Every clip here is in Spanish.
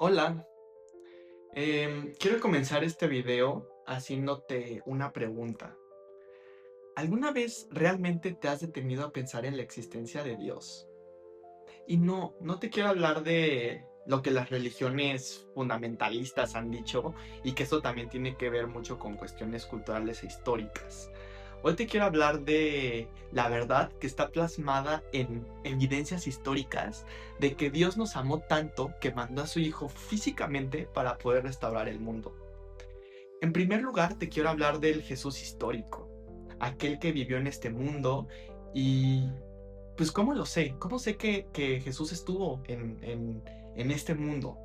Hola, quiero comenzar este video haciéndote una pregunta. ¿Alguna vez realmente te has detenido a pensar en la existencia de Dios? Y no te quiero hablar de lo que las religiones fundamentalistas han dicho y que eso también tiene que ver mucho con cuestiones culturales e históricas. Hoy te quiero hablar de la verdad que está plasmada en evidencias históricas de que Dios nos amó tanto que mandó a su Hijo físicamente para poder restaurar el mundo. En primer lugar, te quiero hablar del Jesús histórico, aquel que vivió en este mundo y pues ¿cómo lo sé? ¿Cómo sé que Jesús estuvo en este mundo?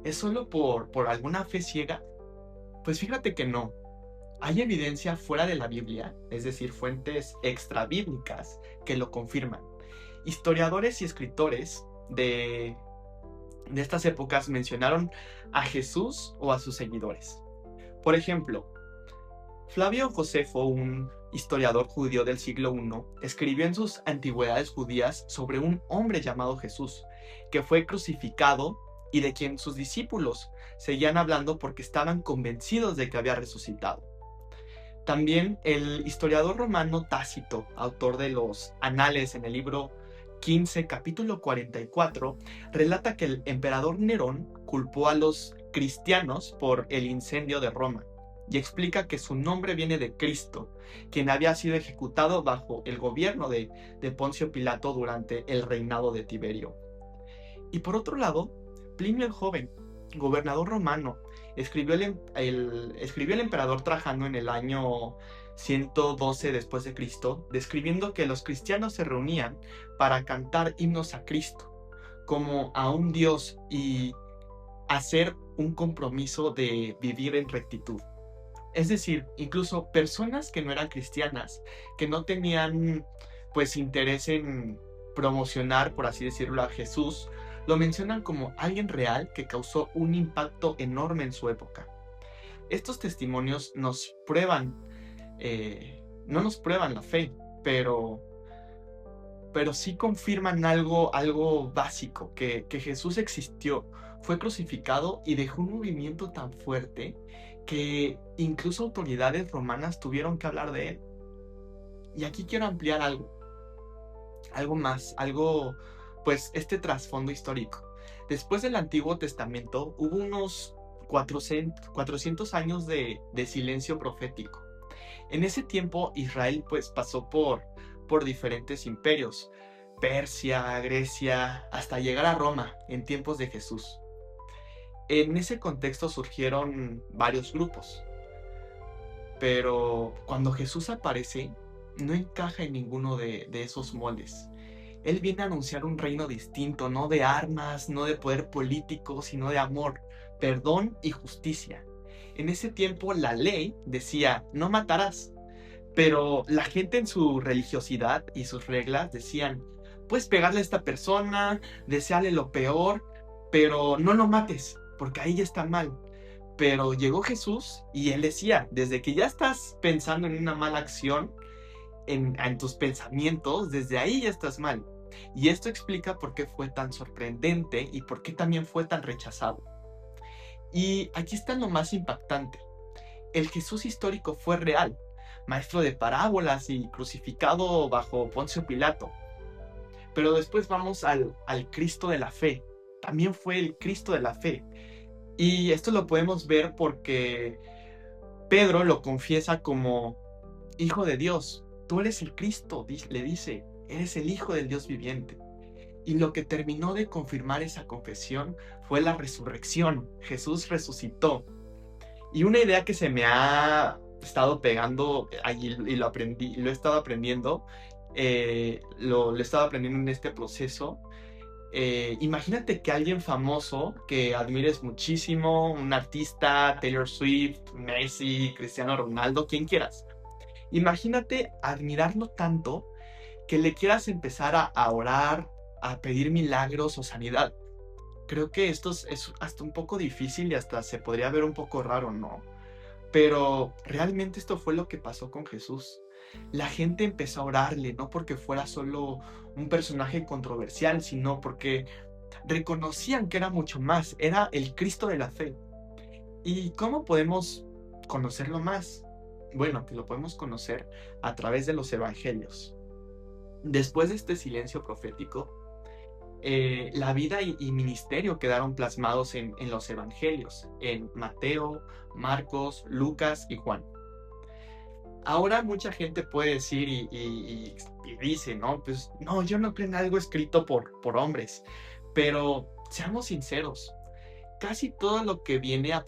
¿Es solo por alguna fe ciega? Pues fíjate que no. Hay evidencia fuera de la Biblia, es decir, fuentes extrabíblicas que lo confirman. Historiadores y escritores de estas épocas mencionaron a Jesús o a sus seguidores. Por ejemplo, Flavio Josefo, un historiador judío del siglo I, escribió en sus Antigüedades judías sobre un hombre llamado Jesús, que fue crucificado y de quien sus discípulos seguían hablando porque estaban convencidos de que había resucitado. También el historiador romano Tácito, autor de los Anales en el libro 15, capítulo 44, relata que el emperador Nerón culpó a los cristianos por el incendio de Roma y explica que su nombre viene de Cristo, quien había sido ejecutado bajo el gobierno de Poncio Pilato durante el reinado de Tiberio. Y por otro lado, Plinio el Joven, gobernador romano, escribió el emperador Trajano en el año 112 después de Cristo, describiendo que los cristianos se reunían para cantar himnos a Cristo, como a un Dios y hacer un compromiso de vivir en rectitud. Es decir, incluso personas que no eran cristianas, que no tenían pues interés en promocionar, por así decirlo, a Jesús, lo mencionan como alguien real que causó un impacto enorme en su época. Estos testimonios nos prueban, no nos prueban la fe, pero, pero sí confirman algo básico, que Jesús existió, fue crucificado y dejó un movimiento tan fuerte que incluso autoridades romanas tuvieron que hablar de él. Y aquí quiero ampliar algo más, pues este trasfondo histórico. Después del Antiguo Testamento hubo unos 400 años de silencio profético. En ese tiempo Israel pues pasó por diferentes imperios, Persia, Grecia, hasta llegar a Roma en tiempos de Jesús. En ese contexto surgieron varios grupos, pero cuando Jesús aparece, no encaja en ninguno de esos moldes. Él viene a anunciar un reino distinto, no de armas, no de poder político, sino de amor, perdón y justicia. En ese tiempo la ley decía, no matarás, pero la gente en su religiosidad y sus reglas decían, puedes pegarle a esta persona, desearle lo peor, pero no lo mates, porque ahí ya está mal. Pero llegó Jesús y él decía, desde que ya estás pensando en una mala acción, en tus pensamientos, desde ahí ya estás mal. Y esto explica por qué fue tan sorprendente y por qué también fue tan rechazado. Y aquí está lo más impactante. El Jesús histórico fue real, maestro de parábolas y crucificado bajo Poncio Pilato. Pero después vamos al Cristo de la fe. También fue el Cristo de la fe. Y esto lo podemos ver porque Pedro lo confiesa como Hijo de Dios. Tú eres el Cristo, le dice, eres el Hijo del Dios viviente. Y lo que terminó de confirmar esa confesión fue la resurrección. Jesús resucitó. Y una idea que se me ha estado pegando y lo aprendí, lo he estado aprendiendo, lo he estado aprendiendo en este proceso. Imagínate que alguien famoso que admires muchísimo, un artista, Taylor Swift, Messi, Cristiano Ronaldo, quien quieras. Imagínate admirarlo tanto que le quieras empezar a orar, a pedir milagros o sanidad. Creo que esto es hasta un poco difícil y hasta se podría ver un poco raro, ¿no? Pero realmente esto fue lo que pasó con Jesús. La gente empezó a orarle, no porque fuera solo un personaje controversial, sino porque reconocían que era mucho más, era el Cristo de la fe. ¿Y cómo podemos conocerlo más? Bueno, que lo podemos conocer a través de los evangelios. Después de este silencio profético, la vida y ministerio quedaron plasmados en los evangelios, en Mateo, Marcos, Lucas y Juan. Ahora mucha gente puede decir y dice, ¿no? Pues no, yo no creo en algo escrito por hombres, pero seamos sinceros, casi todo lo que viene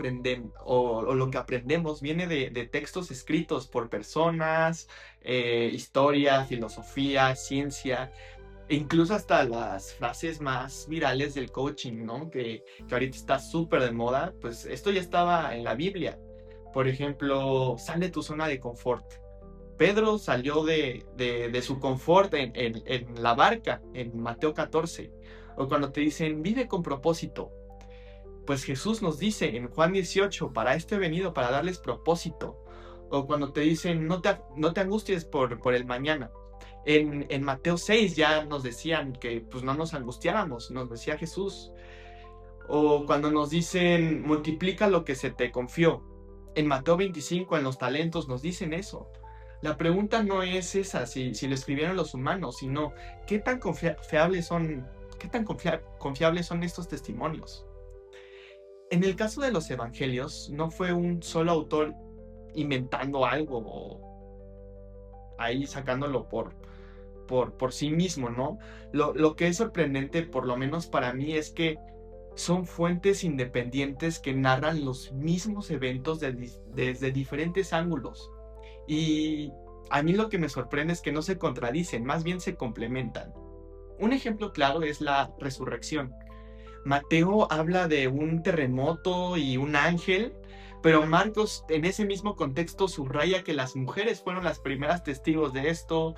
o lo que aprendemos viene de textos escritos por personas, historia, filosofía, ciencia, e incluso hasta las frases más virales del coaching, ¿no? Que ahorita está súper de moda, pues esto ya estaba en la Biblia. Por ejemplo, sal de tu zona de confort. Pedro salió de su confort en la barca, en Mateo 14. O cuando te dicen, vive con propósito. Pues Jesús nos dice en Juan 18, para esto he venido, para darles propósito. O cuando te dicen, no te angusties por el mañana. En Mateo 6 ya nos decían que pues no nos angustiáramos, nos decía Jesús. O cuando nos dicen, multiplica lo que se te confió. En Mateo 25, en los talentos, nos dicen eso. La pregunta no es esa, si lo escribieron los humanos, sino qué tan confiables son estos testimonios. En el caso de los evangelios, no fue un solo autor inventando algo o ahí sacándolo por sí mismo, ¿no? Lo que es sorprendente, por lo menos para mí, es que son fuentes independientes que narran los mismos eventos desde diferentes ángulos. Y a mí lo que me sorprende es que no se contradicen, más bien se complementan. Un ejemplo claro es la resurrección. Mateo habla de un terremoto y un ángel, pero Marcos en ese mismo contexto subraya que las mujeres fueron las primeras testigos de esto.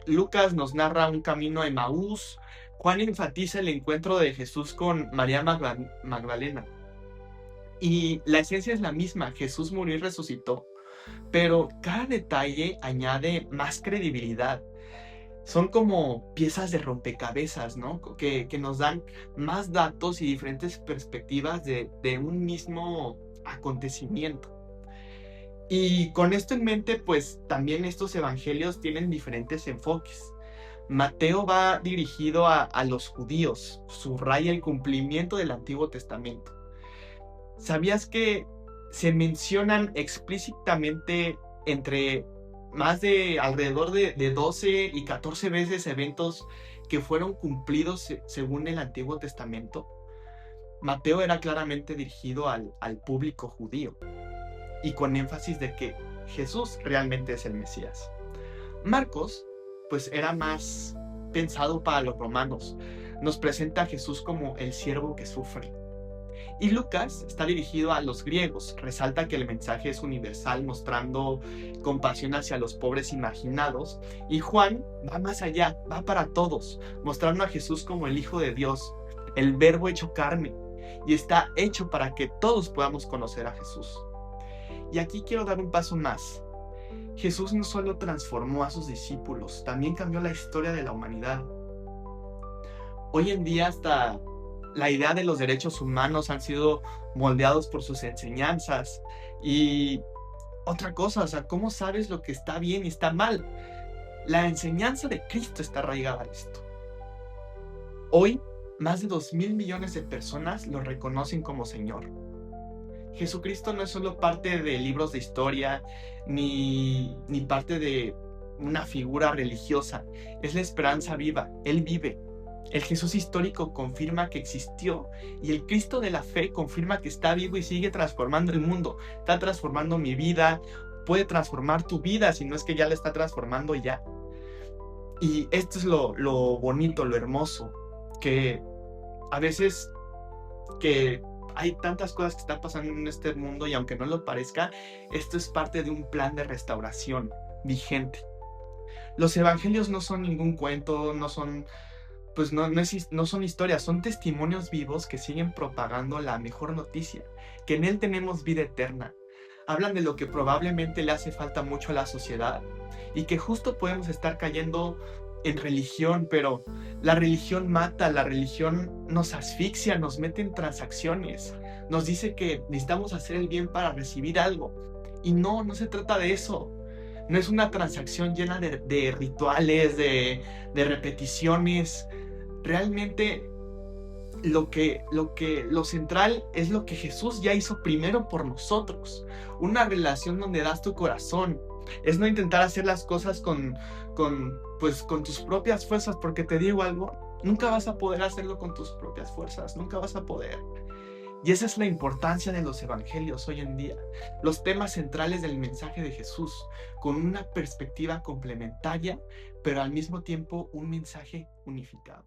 Lucas nos narra un camino a Emaús. Juan enfatiza el encuentro de Jesús con María Magdalena. Y la esencia es la misma, Jesús murió y resucitó, pero cada detalle añade más credibilidad. Son como piezas de rompecabezas, ¿no? Que nos dan más datos y diferentes perspectivas de un mismo acontecimiento. Y con esto en mente, pues también estos evangelios tienen diferentes enfoques. Mateo va dirigido a los judíos, subraya el cumplimiento del Antiguo Testamento. ¿Sabías que se mencionan explícitamente entre alrededor de 12 y 14 veces eventos que fueron cumplidos según el Antiguo Testamento? Mateo era claramente dirigido al público judío y con énfasis de que Jesús realmente es el Mesías. Marcos, pues era más pensado para los romanos. Nos presenta a Jesús como el siervo que sufre. Y Lucas está dirigido a los griegos, resalta que el mensaje es universal, mostrando compasión hacia los pobres y marginados. Y Juan va más allá, va para todos, mostrando a Jesús como el Hijo de Dios, el Verbo hecho carne, y está hecho para que todos podamos conocer a Jesús. Y aquí quiero dar un paso más. Jesús no solo transformó a sus discípulos, también cambió la historia de la humanidad. Hoy en día hasta la idea de los derechos humanos han sido moldeados por sus enseñanzas. Y otra cosa, o sea, ¿cómo sabes lo que está bien y está mal? La enseñanza de Cristo está arraigada a esto. Hoy, más de 2.000 millones de personas lo reconocen como Señor. Jesucristo no es solo parte de libros de historia, ni parte de una figura religiosa. Es la esperanza viva. Él vive. El Jesús histórico confirma que existió y el Cristo de la fe confirma que está vivo y sigue transformando el mundo. Está transformando mi vida, puede transformar tu vida si no es que ya la está transformando ya. Y esto es lo bonito, lo hermoso, que a veces que hay tantas cosas que están pasando en este mundo y aunque no lo parezca, esto es parte de un plan de restauración vigente. Los evangelios no son ningún cuento, no son historias, son testimonios vivos que siguen propagando la mejor noticia, que en Él tenemos vida eterna. Hablan de lo que probablemente le hace falta mucho a la sociedad y que justo podemos estar cayendo en religión, pero la religión mata, la religión nos asfixia, nos mete en transacciones, nos dice que necesitamos hacer el bien para recibir algo. Y no, no se trata de eso. No es una transacción llena de rituales, de repeticiones. Realmente lo central es lo que Jesús ya hizo primero por nosotros. Una relación donde das tu corazón. Es no intentar hacer las cosas con tus propias fuerzas, porque te digo algo, nunca vas a poder hacerlo con tus propias fuerzas, nunca vas a poder. Y esa es la importancia de los evangelios hoy en día, los temas centrales del mensaje de Jesús, con una perspectiva complementaria, pero al mismo tiempo un mensaje unificado.